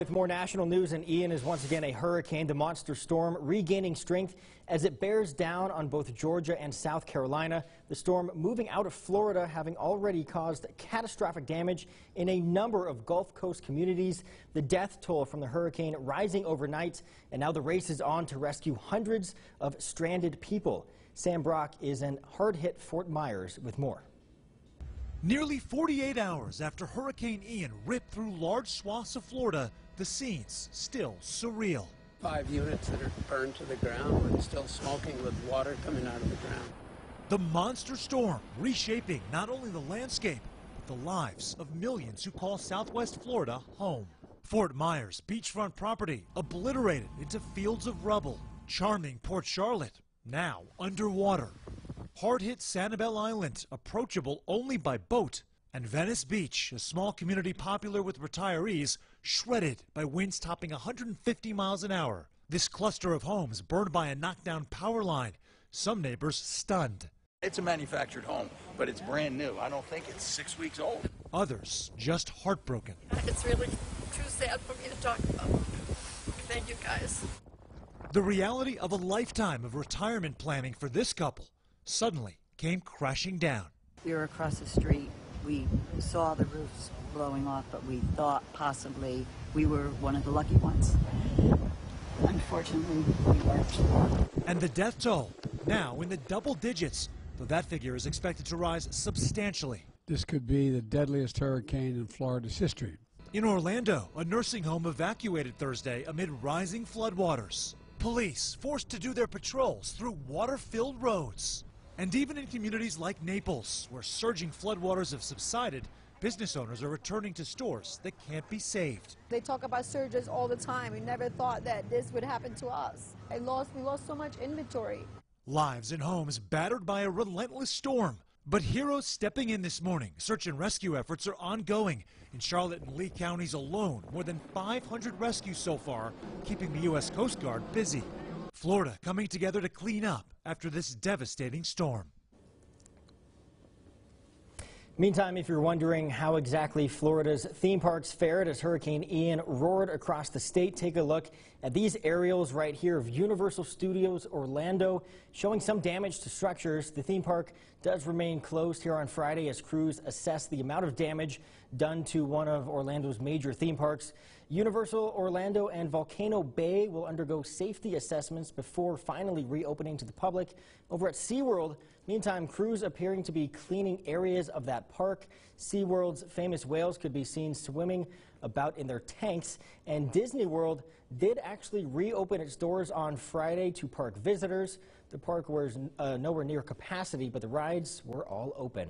With more national news, and Ian is once again a hurricane, the monster storm regaining strength as it bears down on both Georgia and South Carolina. The storm moving out of Florida, having already caused catastrophic damage in a number of Gulf Coast communities. The death toll from the hurricane rising overnight, and now the race is on to rescue hundreds of stranded people. Sam Brock is in hard-hit Fort Myers with more. Nearly 48 hours after Hurricane Ian ripped through large swaths of Florida, the scene's still surreal. 5 units that are burned to the ground and still smoking with water coming out of the ground. The monster storm reshaping not only the landscape, but the lives of millions who call Southwest Florida home. Fort Myers beachfront property obliterated into fields of rubble. Charming Port Charlotte now underwater. Hard-hit Sanibel Island, approachable only by boat, and Venice Beach, a small community popular with retirees, shredded by winds topping 150 miles an hour. This cluster of homes burned by a knockdown power line. Some neighbors stunned. It's a manufactured home, but it's brand new. I don't think it's 6 weeks old. Others just heartbroken. It's really too sad for me to talk about. Thank you, guys. The reality of a lifetime of retirement planning for this couple suddenly came crashing down. We were across the street. We saw the roofs blowing off, but we thought possibly we were one of the lucky ones. Unfortunately, we weren't. And the death toll, now in the double digits, though that figure is expected to rise substantially. This could be the deadliest hurricane in Florida's history. In Orlando, a nursing home evacuated Thursday amid rising floodwaters. Police forced to do their patrols through water-filled roads. And even in communities like Naples, where surging floodwaters have subsided, business owners are returning to stores that can't be saved. They talk about surges all the time. We never thought that this would happen to us. We lost so much inventory. Lives and homes battered by a relentless storm. But heroes stepping in this morning. Search and rescue efforts are ongoing. In Charlotte and Lee counties alone, more than 500 rescues so far, keeping the U.S. Coast Guard busy. Florida coming together to clean up after this devastating storm. Meantime, if you're wondering how exactly Florida's theme parks fared as Hurricane Ian roared across the state, take a look at these aerials right here of Universal Studios Orlando, showing some damage to structures. The theme park does remain closed here on Friday as crews assess the amount of damage done to one of Orlando's major theme parks. Universal Orlando and Volcano Bay will undergo safety assessments before finally reopening to the public. Over at SeaWorld, meantime, crews appearing to be cleaning areas of that park. SeaWorld's famous whales could be seen swimming about in their tanks, and Disney World did actually reopen its doors on Friday to park visitors. The park was nowhere near capacity, but the rides were all open.